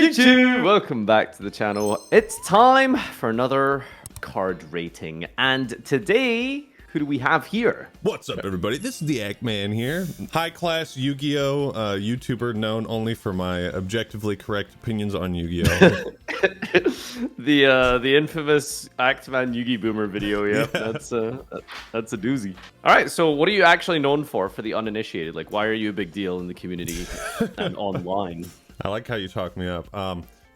YouTube! Welcome back to the channel. It's time for another card rating. And today, who do we have here? What's up, everybody? This is the Act-Man here. High-class Yu-Gi-Oh! YouTuber known only for my objectively correct opinions on Yu-Gi-Oh! The infamous Act-Man Yugi-Boomer video, yeah. That's a doozy. Alright, so what are you actually known for the uninitiated? Like, why are you a big deal in the community and online? I like how you talk me up.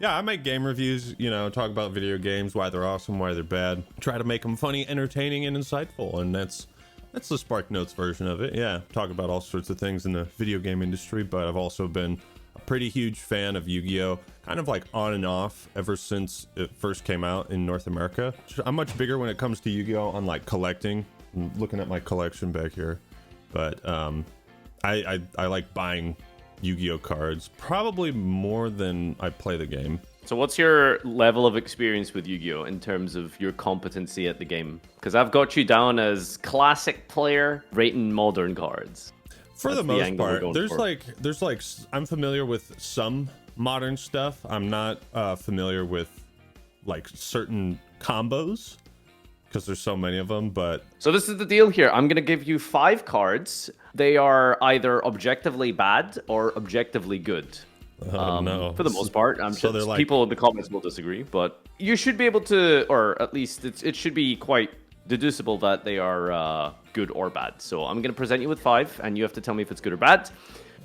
Yeah, I make game reviews, you know, talk about video games, why they're awesome, why they're bad. Try to make them funny, entertaining, and insightful, and that's the Spark Notes version of it. Yeah, talk about all sorts of things in the video game industry, but I've also been a pretty huge fan of Yu-Gi-Oh! Kind of like on and off ever since it first came out in North America. I'm much bigger when it comes to Yu-Gi-Oh! On like collecting. I'm looking at my collection back here, but I like buying Yu-Gi-Oh! Cards probably more than I play the game. So what's your level of experience with Yu-Gi-Oh! In terms of your competency at the game? Because I've got you down as classic player rating modern cards. For the most part, there's like I'm familiar with some modern stuff. I'm not familiar with like certain combos because there's so many of them. But so this is the deal here. I'm gonna give you 5 cards. They are either objectively bad or objectively good. No. For the most part, I'm so sure like... people in the comments will disagree, but you should be able to, or at least it should be quite deducible that they are good or bad. So I'm going to present you with 5, and you have to tell me if it's good or bad.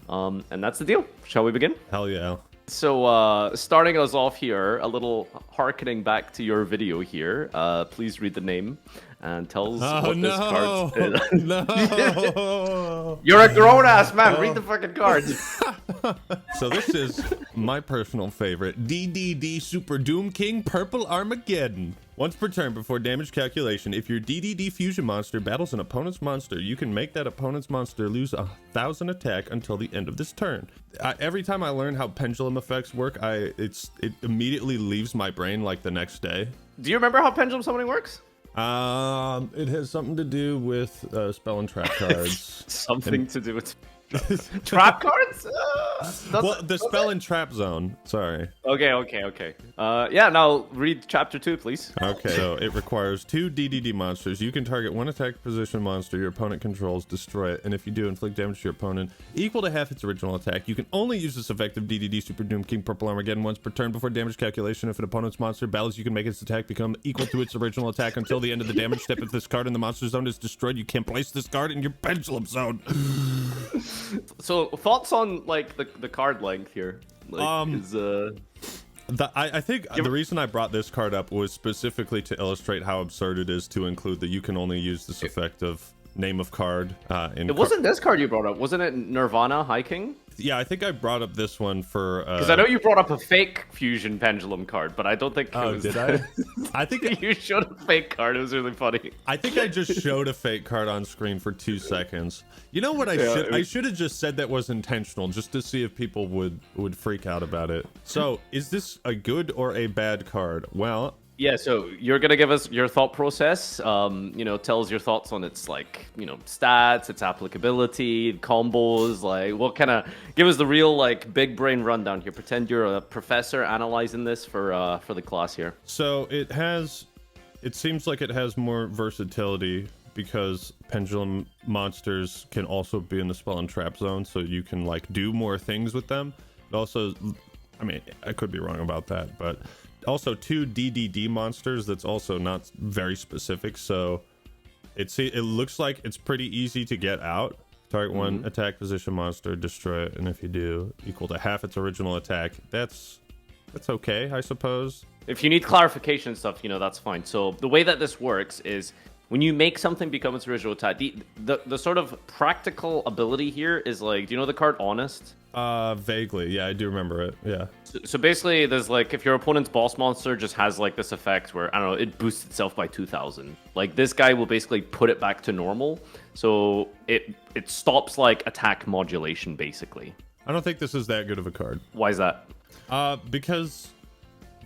And that's the deal. Shall we begin? Hell yeah. So starting us off here, a little harkening back to your video here. Please read the name and tell us what this card is. No! You're a grown-ass man. Read the fucking cards. So this is my personal favorite, DDD Super Doom King Purple Armageddon. Once per turn before damage calculation, if your DDD fusion monster battles an opponent's monster, you can make that opponent's monster lose 1,000 attack until the end of this turn. Every time I learn how pendulum effects work, it immediately leaves my brain like the next day. Do you remember how pendulum summoning works? It has something to do with spell and trap cards. Something to do with trap cards? Well, the spell and trap zone. Sorry. Okay. Yeah, now read chapter 2, please. Okay. So it requires 2 DDD monsters. You can target one attack position monster your opponent controls, destroy it, and if you do, inflict damage to your opponent equal to half its original attack. You can only use this effective DDD Super Doom King Purple Armageddon once per turn before damage calculation. If an opponent's monster battles, you can make its attack become equal to its original attack until the end of the damage step. If this card in the monster zone is destroyed, you can't place this card in your pendulum zone. So thoughts on like the card length here? Like, I think the reason I brought this card up was specifically to illustrate how absurd it is to include that you can only use this effect of name of card. It wasn't this card you brought up, wasn't it? Nirvana High King? Yeah, I think I brought up this one for because I know you brought up a fake fusion pendulum card, but I don't think. Oh, did I? I think you showed a fake card. It was really funny. I think I just showed a fake card on screen for 2 seconds. You know what I should have just said that was intentional, just to see if people would freak out about it. So, is this a good or a bad card? Well. Yeah, so you're gonna give us your thought process. You know, tell us your thoughts on its like, you know, stats, its applicability, combos. Like, what kind of give us the real like big brain rundown here. Pretend you're a professor analyzing this for the class here. So it seems like it has more versatility because pendulum monsters can also be in the spell and trap zone, so you can like do more things with them. It also, I mean, I could be wrong about that, but. Also 2 DDD monsters that's also not very specific, so it looks like it's pretty easy to get out. Target one attack position monster, destroy it, and if you do, equal to half its original attack. That's okay, I suppose. If you need clarification stuff, you know, that's fine. So the way that this works is when you make something become its original attack, the sort of practical ability here is like, do you know the card Honest? Vaguely, yeah, I do remember it, yeah. So basically, there's like, if your opponent's boss monster just has like this effect where, I don't know, it boosts itself by 2,000. Like, this guy will basically put it back to normal, so it stops like attack modulation, basically. I don't think this is that good of a card. Why is that? Because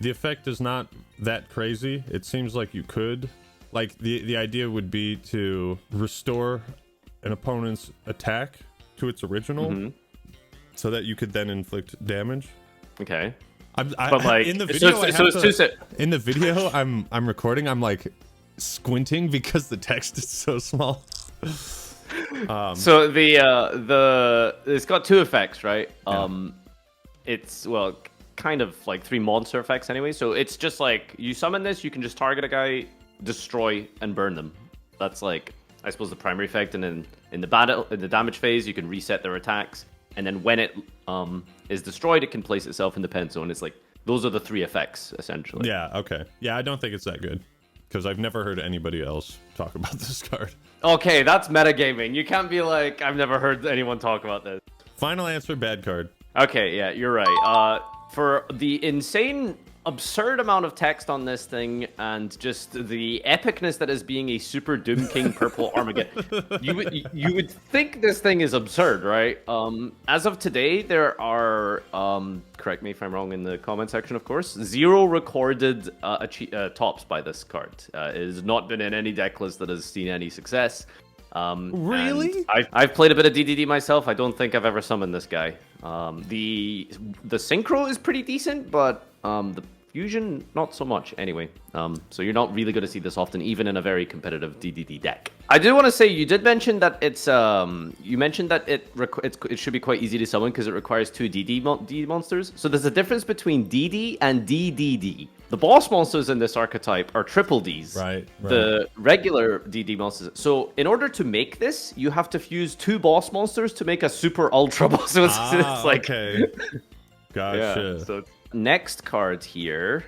the effect is not that crazy. It seems like you could. Like, the idea would be to restore an opponent's attack to its original, so that you could then inflict damage. Okay. But like, in the video, in the video I'm recording, I'm like squinting because the text is so small. So it's got two effects, right? Yeah. It's kind of like three monster effects anyway. So it's just like you summon this, you can just target a guy, destroy, and burn them. That's like, I suppose, the primary effect. And then in the damage phase, you can reset their attacks. And then when it is destroyed, it can place itself in the pen zone. It's like those are the three effects essentially. Yeah. Okay. Yeah, I don't think it's that good because I've never heard anybody else talk about this card. Okay, that's metagaming. You can't be like, I've never heard anyone talk about this. Final answer, bad card. Okay, yeah, you're right. For the insane, absurd amount of text on this thing and just the epicness that is being a Super Doom King Purple Armageddon, you would think this thing is absurd, right? As of today, there are, correct me if I'm wrong in the comment section, of course, 0 recorded tops by this card. It has not been in any deck list that has seen any success. Really? I've played a bit of DDD myself. I don't think I've ever summoned this guy. The synchro is pretty decent, but the fusion not so much. Anyway, so you're not really going to see this often, even in a very competitive DDD deck. I do want to say you did mention that it's you mentioned that it should be quite easy to summon because it requires 2 DD monsters. So there's a difference between DD and DDD. The boss monsters in this archetype are triple Ds. Right. The regular DD monsters. So in order to make this, you have to fuse 2 boss monsters to make a super ultra boss. So it's like, okay. Gotcha. Yeah, so next card here.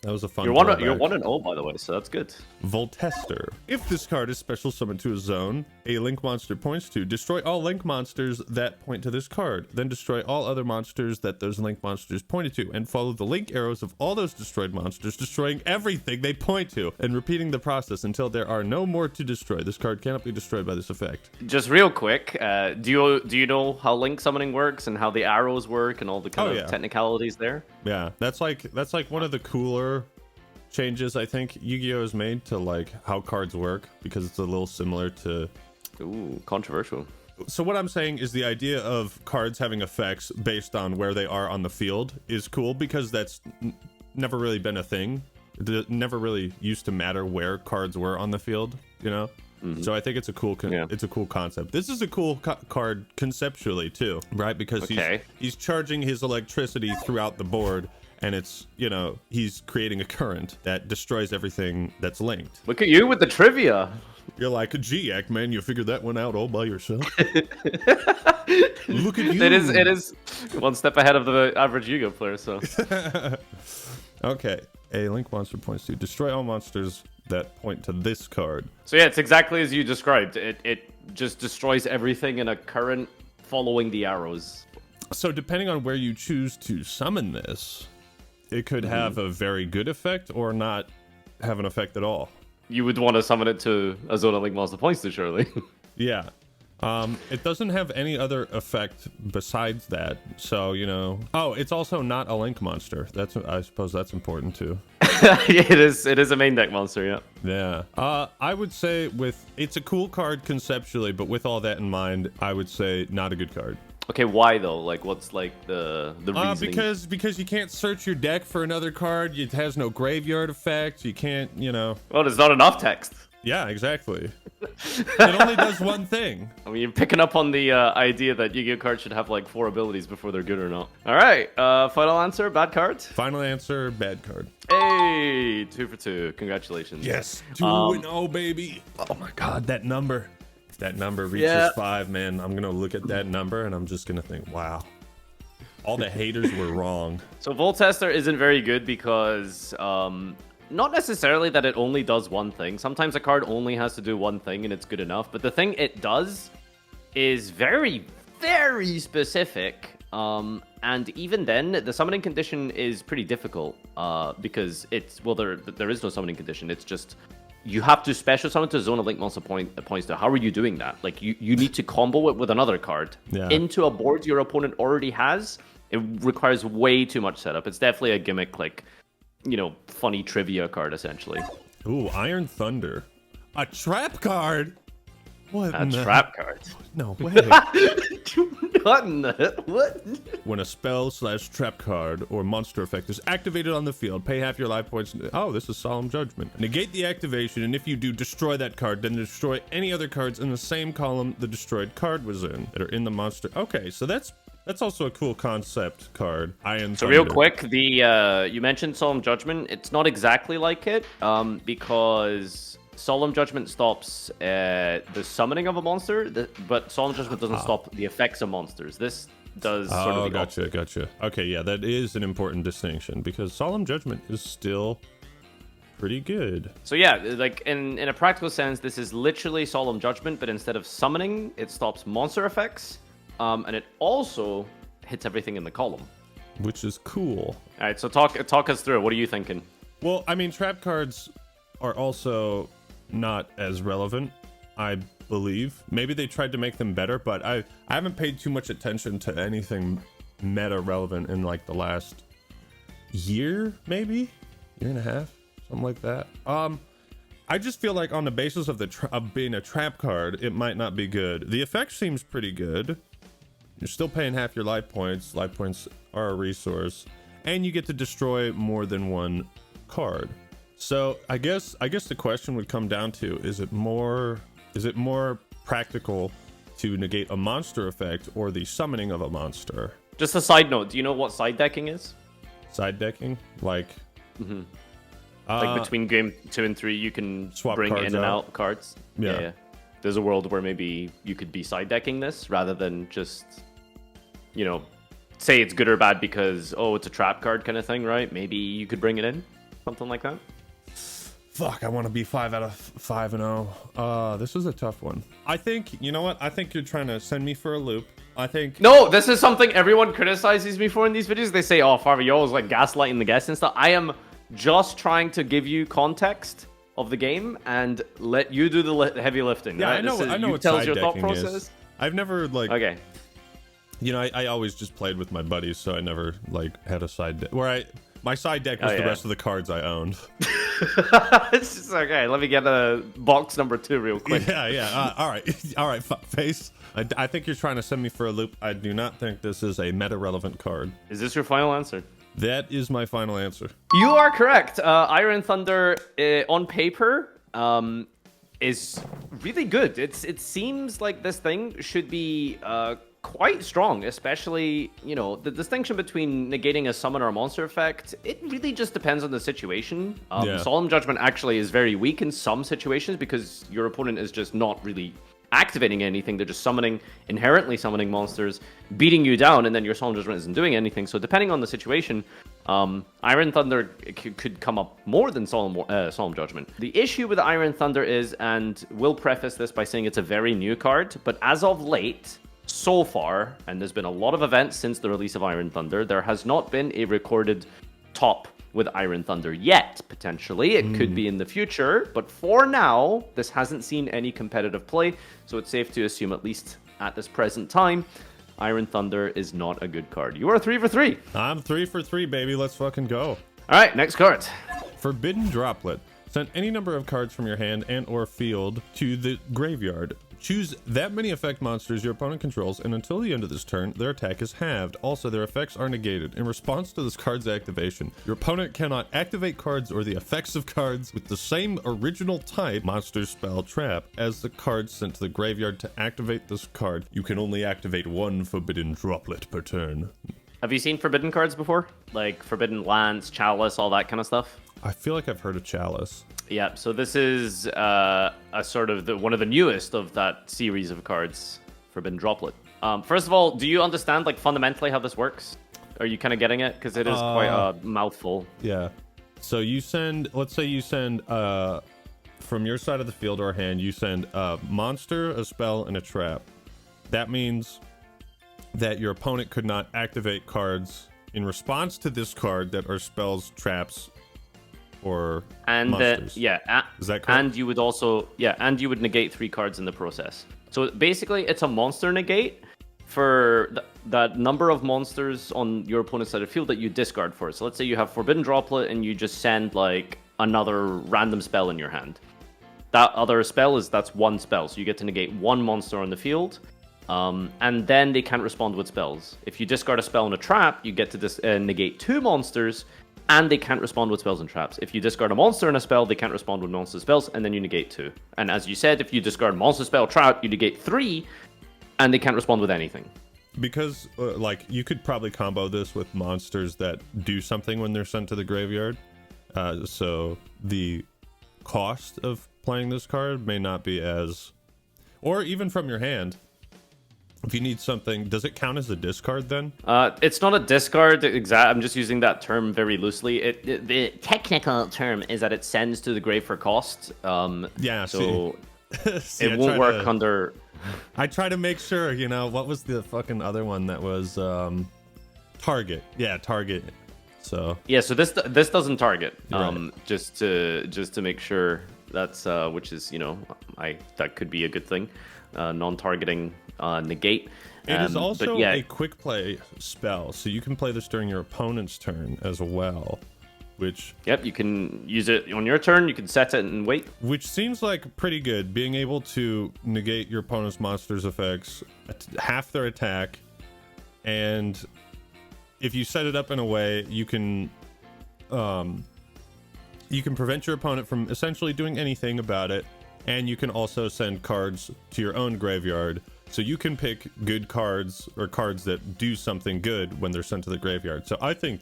That was a fun. You're 1-0, by the way, so that's good. Voltester. If this card is special summoned to a zone, a link monster points to, destroy all link monsters that point to this card. Then destroy all other monsters that those link monsters pointed to, and follow the link arrows of all those destroyed monsters, destroying everything they point to, and repeating the process until there are no more to destroy. This card cannot be destroyed by this effect. Just real quick, do you know how link summoning works and how the arrows work and all the kind of technicalities there? Yeah, that's like one of the cooler changes I think Yu-Gi-Oh has made to like how cards work, because it's a little similar to. Ooh, controversial. So what I'm saying is the idea of cards having effects based on where they are on the field is cool, because that's never really been a thing. It never really used to matter where cards were on the field, you know. Mm-hmm. So I think it's a cool it's a cool concept. This is a cool card conceptually too, right? Because he's charging his electricity throughout the board, and it's, you know, he's creating a current that destroys everything that's linked. Look at you with the trivia. You're like, gee, man, you figured that one out all by yourself. Look at you. It is one step ahead of the average Yu-Gi-Oh player, so. Okay, a link monster points to, destroy all monsters that point to this card. So yeah, it's exactly as you described. It just destroys everything in a current following the arrows. So depending on where you choose to summon this, it could have a very good effect or not have an effect at all. You would want to summon it to a zone of link monster points to, surely. Yeah. It doesn't have any other effect besides that. So, you know. Oh, it's also not a link monster. I suppose that's important too. It is a main deck monster, yeah. Yeah. I would say it's a cool card conceptually, but with all that in mind, I would say not a good card. Okay, why though? Like, what's like the reasoning? Because you can't search your deck for another card. It has no graveyard effect. You can't, you know. Well, there's not enough text. Yeah, exactly. It only does one thing. I mean, you're picking up on the idea that Yu-Gi-Oh cards should have like 4 abilities before they're good or not. All right, final answer, bad card. Final answer, bad card. Hey, 2 for 2. Congratulations. Yes, 2-0, baby. Oh my God, that number. That number reaches 5, man. I'm gonna look at that number and I'm just gonna think, wow, all the haters were wrong. So Voltester isn't very good because not necessarily that it only does one thing. Sometimes a card only has to do one thing and it's good enough. But the thing it does is very, very specific. And even then, the summoning condition is pretty difficult because it's, well, there is no summoning condition. It's just, you have to special summon to a zone of link monster points to. How are you doing that? Like, you need to combo it with another card into a board your opponent already has. It requires way too much setup. It's definitely a gimmick, like, you know, funny trivia card, essentially. Ooh, Iron Thunder. A trap card? What? A trap card. No way. What in the... What? When a spell/trap card or monster effect is activated on the field, pay half your life points. Oh, this is Solemn Judgment. Negate the activation, and if you do, destroy that card. Then destroy any other cards in the same column the destroyed card was in that are in the monster. Okay, so that's also a cool concept card. So real quick, the you mentioned Solemn Judgment. It's not exactly like it, because Solemn Judgment stops the summoning of a monster, but Solemn Judgment doesn't stop the effects of monsters. This does sort of the opposite. Gotcha. Okay, yeah, that is an important distinction because Solemn Judgment is still pretty good. So yeah, like in a practical sense, this is literally Solemn Judgment, but instead of summoning, it stops monster effects, and it also hits everything in the column, which is cool. All right, so talk us through it. What are you thinking? Well, I mean, trap cards are also not as relevant, I believe. Maybe they tried to make them better, but I haven't paid too much attention to anything meta relevant in like the last year, maybe year and a half, something like that. I just feel like on the basis of of being a trap card, it might not be good. The effect seems pretty good. You're still paying half your life points. Life points are a resource, and you get to destroy more than one card. So I guess the question would come down to, is it more practical to negate a monster effect or the summoning of a monster? Just a side note, do you know what side decking is? Side decking? Like like between game 2 and 3 you can bring in and out cards. Yeah. There's a world where maybe you could be side decking this rather than just, you know, say it's good or bad because it's a trap card kind of thing, right? Maybe you could bring it in, something like that. Fuck, I want to be 5 out of 5 and 0. This is a tough one. I think, you know what? I think you're trying to send me for a loop. I think... No, this is something everyone criticizes me for in these videos. They say, Farfa, you're always like gaslighting the guests and stuff. I am just trying to give you context of the game and let you do the heavy lifting. Yeah, right? I know what tells side your thought decking process. is. I've never, like... Okay. You know, I always just played with my buddies, so I never, like, had a side deck. My side deck was the rest of the cards I owned. It's just okay. Let me get a box number 2 real quick. Yeah. All right, fuckface. I think you're trying to send me for a loop. I do not think this is a meta-relevant card. Is this your final answer? That is my final answer. You are correct. Iron Thunder, on paper, is really good. It seems like this thing should be quite strong, especially, you know, the distinction between negating a summon or a monster effect. It really just depends on the situation. Solemn Judgment actually is very weak in some situations because your opponent is just not really activating anything. They're just inherently summoning monsters, beating you down, and then your Solemn Judgment isn't doing anything. So depending on the situation, Iron Thunder could come up more than Solemn Judgment. The issue with Iron Thunder is, and we'll preface this by saying it's a very new card, but as of late, so far, and there's been a lot of events since the release of Iron Thunder, there has not been a recorded top with Iron Thunder yet. Potentially, it could be in the future, but for now, this hasn't seen any competitive play, so it's safe to assume, at least at this present time, Iron Thunder is not a good card. You are 3 for 3. I'm 3 for 3, baby. Let's fucking go. All right, next card. Forbidden Droplet. Send any number of cards from your hand and or field to the graveyard. Choose that many effect monsters your opponent controls, and until the end of this turn, their attack is halved. Also, their effects are negated. In response to this card's activation, your opponent cannot activate cards or the effects of cards with the same original type, monster, spell, trap, as the card sent to the graveyard. To activate this card, you can only activate 1 Forbidden Droplet per turn. Have you seen Forbidden cards before? Like Forbidden Lance, Chalice, all that kind of stuff? I feel like I've heard of Chalice. Yeah, so this is a sort of one of the newest of that series of cards, Forbidden Droplet. First of all, do you understand, like, fundamentally how this works? Are you kind of getting it? Because it is quite a mouthful. Yeah. So you send, let's say you send, from your side of the field or hand, you send a monster, a spell, and a trap. That means that your opponent could not activate cards in response to this card that are spells, traps, or monsters. Is that correct? And you would also, and you would negate 3 cards in the process. So basically, it's a monster negate for that number of monsters on your opponent's side of the field that you discard for. So let's say you have Forbidden Droplet and you just send like another random spell in your hand. that other spell that's one spell, so you get to negate one monster on the field, and then they can't respond with spells. If you discard a spell and a trap, you get to negate two monsters, and they can't respond with spells and traps. If you discard a monster and a spell, they can't respond with monster spells, and then you negate two. And as you said, if you discard monster spell trap, you negate three, and they can't respond with anything. Because, like, you could probably combo this with monsters that do something when they're sent to the graveyard. So the cost of playing this card may not be as... Or even from your hand. If you need something, does it count as a discard then? It's not a discard. I'm just using that term very loosely. The technical term is that it sends to the grave for cost. Yeah, so see, it won't work under... I try to make sure, you know, what was the fucking other one that was target? Yeah, target. So yeah, so this doesn't target. Right. Just to make sure that's which is, you know, that could be a good thing. Non-targeting negate. It is also yeah. a quick play spell, so you can play this during your opponent's turn as well. Which yep, you can use it on your turn. You can set it and wait. Which seems like pretty good, being able to negate your opponent's monster's effects, half their attack, and if you set it up in a way, you can prevent your opponent from essentially doing anything about it, and you can also send cards to your own graveyard. So you can pick good cards or cards that do something good when they're sent to the graveyard. So I think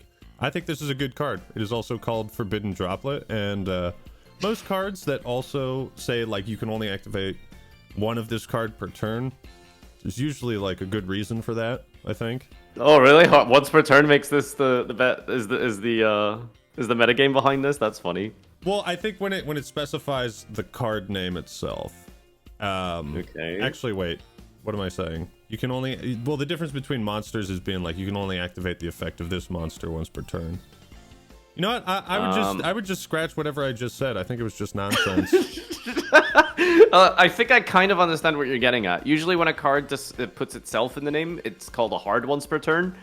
this is a good card. It is also called Forbidden Droplet, and most cards that also say like you can only activate one of this card per turn, there's usually like a good reason for that, I think. Oh really? Once per turn makes this the bet is the metagame behind this? That's funny. Well, I think when it specifies the card name itself. Okay. Actually, wait. What am I saying? You can only... Well, the difference between monsters is being like, you can only activate the effect of this monster once per turn. You know what? I would just scratch whatever I just said. I think it was just nonsense. I think I kind of understand what you're getting at. Usually when a card just puts itself in the name, it's called a hard once per turn.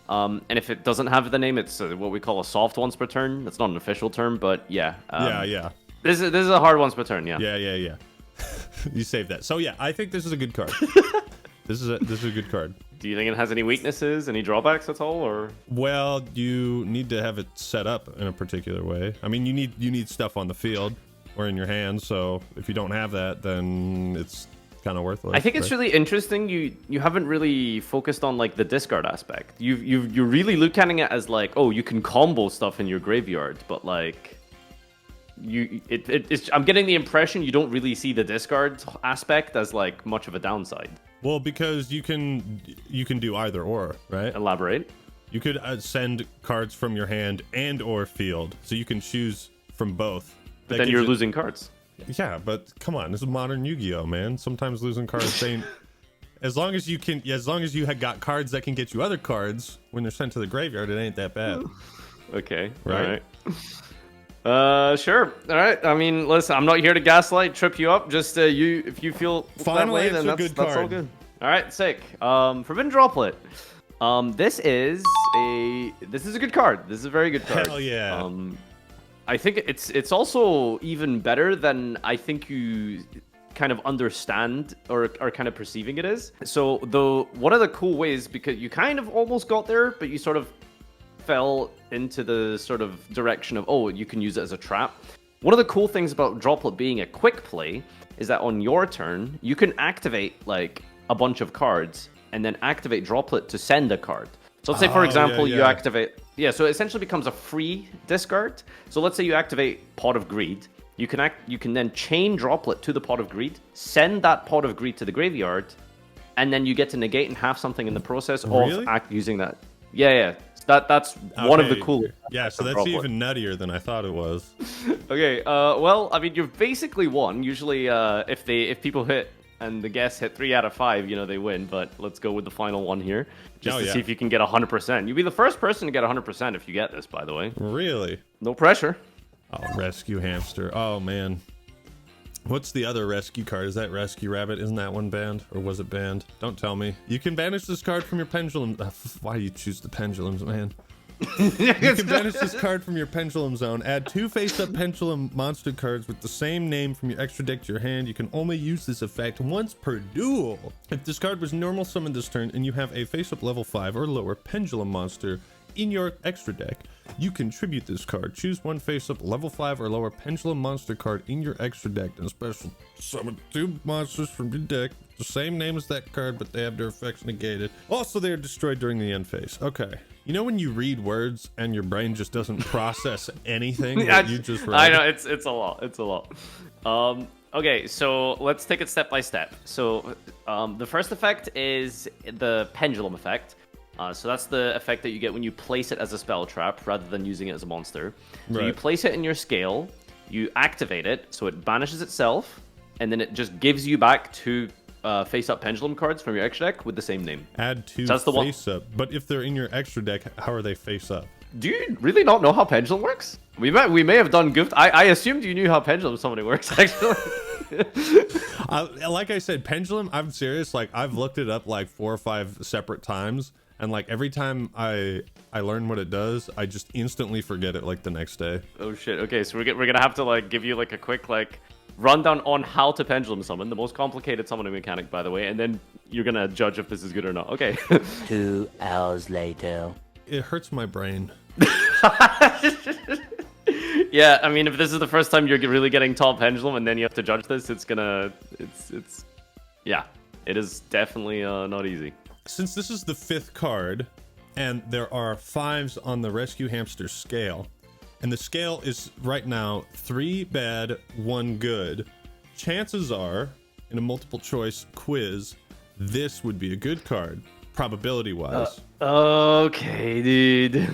And if it doesn't have the name, it's what we call a soft once per turn. That's not an official term, but yeah. Yeah. This is a hard once per turn, yeah. Yeah. You saved that. So yeah, I think this is a good card. This is a good card. Do you think it has any weaknesses, any drawbacks at all, or? Well, you need to have it set up in a particular way. I mean, you need stuff on the field or in your hand. So if you don't have that, then it's kind of worthless. I think it's really interesting. You haven't really focused on like the discard aspect. You're really looking at it as like, oh, you can combo stuff in your graveyard, but like. I'm getting the impression you don't really see the discard aspect as like much of a downside. Well, because you can do either or, right? Elaborate. You could send cards from your hand and or field, so you can choose from both. But then you're losing cards. Yeah, but come on, this is modern Yu-Gi-Oh, man. Sometimes losing cards ain't. As long as you had got cards that can get you other cards when they're sent to the graveyard, it ain't that bad. Okay. Right? All right. Sure. All right. I mean, listen, I'm not here to gaslight, trip you up. Just if you feel Finally, that way, then that's all good. All right, sick. Forbidden Droplet. This is a good card. This is a very good card. Hell yeah. I think it's also even better than I think you kind of understand or are kind of perceiving it is. So one of the cool ways, because you kind of almost got there, but you sort of fell into the sort of direction of, oh, you can use it as a trap. One of the cool things about Droplet being a quick play is that on your turn, you can activate like a bunch of cards and then activate Droplet to send a card. So let's say, for example, you activate... Yeah, so it essentially becomes a free discard. So let's say you activate Pot of Greed. You can then chain Droplet to the Pot of Greed, send that Pot of Greed to the graveyard, and then you get to negate and have something in the process of using that. Yeah. That's one of the cool. Yeah, so that's even nuttier than I thought it was. Okay, well, I mean, you've basically won. Usually, if people hit and the guests hit 3 out of 5, you know, they win. But let's go with the final one here, just to see if you can get 100%. You'll be the first person to get 100% if you get this, by the way. Really? No pressure. Oh, Rescue Hamster. Oh, man. What's the other rescue card? Is that Rescue Rabbit? Isn't that one banned? Or was it banned? Don't tell me. You can banish this card from your pendulum. Why do you choose the pendulums, man? You can banish this card from your Pendulum Zone. Add 2 face-up Pendulum monster cards with the same name from your extra deck to your hand. You can only use this effect once per duel. If this card was normal summoned this turn and you have a face-up level 5 or lower Pendulum monster in your extra deck, you contribute this card. Choose one face-up level 5 or lower Pendulum monster card in your extra deck and special summon 2 monsters from your deck. The same name as that card, but they have their effects negated. Also, they are destroyed during the end phase. Okay. You know when you read words and your brain just doesn't process anything that you just read? I know, it's a lot. It's a lot. Okay, so let's take it step by step. So the first effect is the pendulum effect. So that's the effect that you get when you place it as a spell trap rather than using it as a monster. So you place it in your scale, you activate it, so it banishes itself, and then it just gives you back 2 face-up pendulum cards from your extra deck with the same name. Add 2 face-up, but if they're in your extra deck, how are they face-up? Do you really not know how pendulum works? We may have done goofed. I assumed you knew how pendulum summoning works, actually. Like I said, pendulum, I'm serious. Like, I've looked it up like 4 or 5 separate times, and like every time I learn what it does, I just instantly forget it like the next day. Oh shit. Okay, so we're gonna have to like give you like a quick like rundown on how to pendulum summon, the most complicated summoning mechanic, by the way, and then you're gonna judge if this is good or not. Okay. 2 hours later. It hurts my brain. Yeah, I mean, if this is the first time you're really getting top pendulum and then you have to judge this, it's yeah, it is definitely not easy. Since this is the 5th card, and there are 5s on the Rescue Hamster scale, and the scale is right now 3 bad, 1 good, chances are, in a multiple choice quiz, this would be a good card, probability-wise. Okay, dude.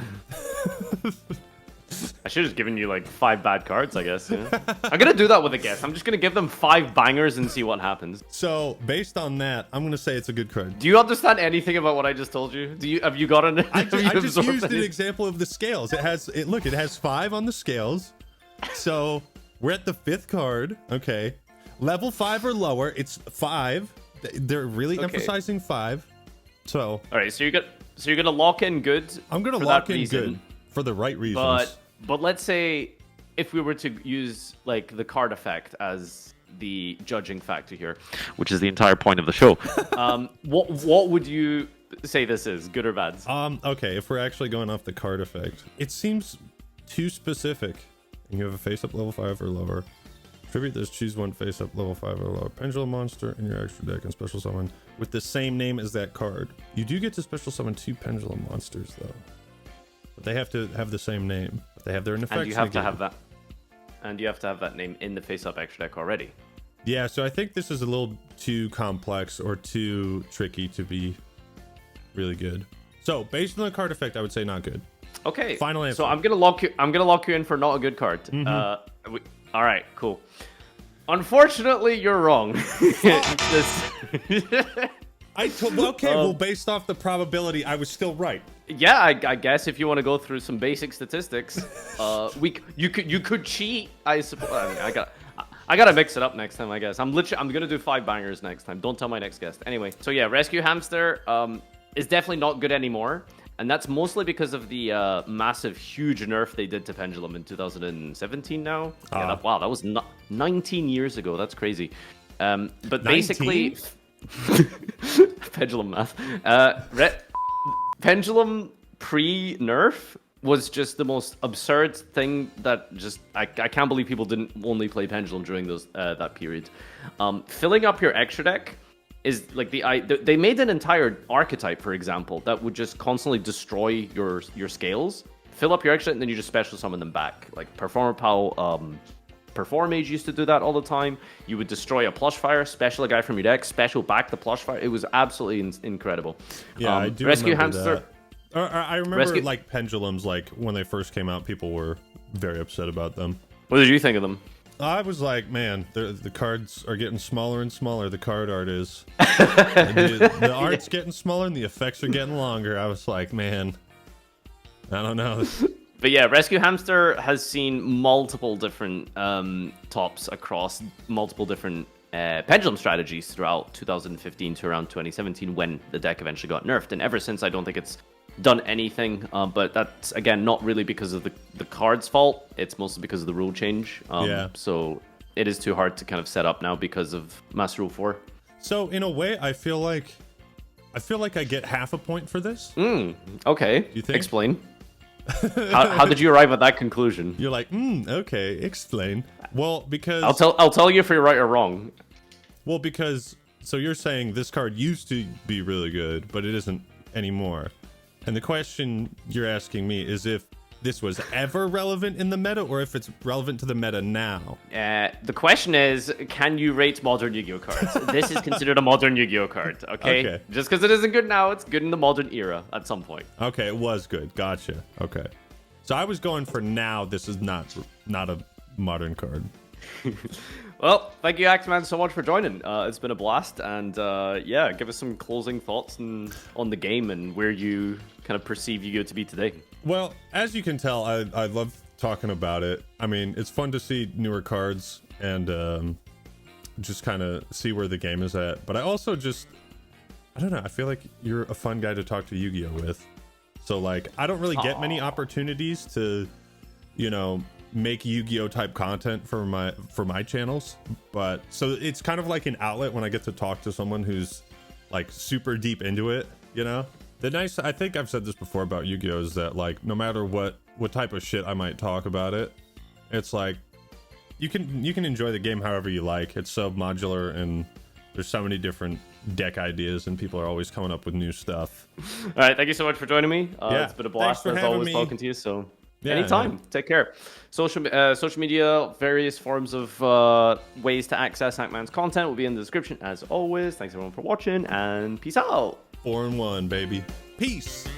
I should have just given you like 5 bad cards, I guess. Yeah. I'm gonna do that with a guess. I'm just gonna give them 5 bangers and see what happens. So based on that, I'm gonna say it's a good card. Do you understand anything about what I just told you? Have you gotten it? I just used an example of the scales. It has 5 on the scales. So we're at the 5th card. Okay, level 5 or lower. It's 5. They're really emphasizing 5. So all right. So you're gonna lock in good. I'm gonna lock in good for the right reasons. But let's say if we were to use like the card effect as the judging factor here, which is the entire point of the show, what would you say this is, good or bad? Okay, if we're actually going off the card effect, it seems too specific. And you have a face-up level 5 or lower. Tribute this, choose one face-up level 5 or lower pendulum monster in your extra deck and special summon with the same name as that card. You do get to special summon 2 pendulum monsters though. But they have to have the same name. They have their effects. And you have to have that. And you have to have that name in the face-up extra deck already. Yeah, so I think this is a little too complex or too tricky to be really good. So based on the card effect, I would say not good. Okay. Final answer. So I'm gonna lock you in for not a good card. All right, cool. Unfortunately, you're wrong. Well, based off the probability, I was still right. Yeah, I guess if you want to go through some basic statistics, you could cheat. I suppose. I mean, I gotta mix it up next time. I guess I'm gonna do 5 bangers next time. Don't tell my next guest. Anyway, so yeah, Rescue Hamster is definitely not good anymore, and that's mostly because of the massive, huge nerf they did to Pendulum in 2017. Now, yeah, wow, that was 19 years ago. That's crazy. But 19? Basically. Pendulum math. Pendulum pre-nerf was just the most absurd thing that just I can't believe people didn't only play Pendulum during those that period. Filling up your extra deck is like they made an entire archetype, for example, that would just constantly destroy your scales. Fill up your extra, and then you just special summon them back. Like Performer Pal. Perform Mage used to do that all the time. You would destroy a plush fire, special a guy from your deck, special back the plush fire. It was absolutely incredible. Yeah, I do Rescue remember Hamster. That. I remember like pendulums, like when they first came out, people were very upset about them. What did you think of them? I was like, man, the cards are getting smaller and smaller. The card art is. the art's getting smaller and the effects are getting longer. I was like, man, I don't know. But yeah, Rescue Hamster has seen multiple different tops across multiple different pendulum strategies throughout 2015 to around 2017 when the deck eventually got nerfed. And ever since, I don't think it's done anything. But that's again not really because of the card's fault. It's mostly because of the rule change. Yeah. So it is too hard to kind of set up now because of Master Rule 4. So in a way, I feel like I get half a point for this. Okay. You think? Explain. How did you arrive at that conclusion? You're like, okay, explain. Well, because I'll tell you if you're right or wrong. Well, because so you're saying this card used to be really good, but it isn't anymore. And the question you're asking me is if this was ever relevant in the meta, or if it's relevant to the meta now. The question is, can you rate modern Yu-Gi-Oh cards? This is considered a modern Yu-Gi-Oh card, okay? Just because it isn't good now, it's good in the modern era at some point. Okay, it was good. Gotcha. Okay. So I was going for now. This is not a modern card. Well, thank you, Axeman, so much for joining. It's been a blast, and yeah, give us some closing thoughts on the game and where you kind of perceive Yu-Gi-Oh to be today. Well, as you can tell, I love talking about it. I mean, it's fun to see newer cards and just kind of see where the game is at. But I also I don't know, I feel like you're a fun guy to talk to Yu-Gi-Oh with. So, like, I don't really get many opportunities to, you know, make Yu-Gi-Oh type content for my channels. But so it's kind of like an outlet when I get to talk to someone who's like super deep into it, you know? I think I've said this before about Yu-Gi-Oh is that, like, no matter what type of shit I might talk about it, it's like you can enjoy the game however you like. It's so modular and there's so many different deck ideas and people are always coming up with new stuff. All right, thank you so much for joining me. Yeah, it's been a blast as always talking to you. So yeah, anytime, yeah. Take care. Social media, various forms of ways to access Hackman's content will be in the description as always. Thanks everyone for watching and peace out. 4-in-1, baby. Peace.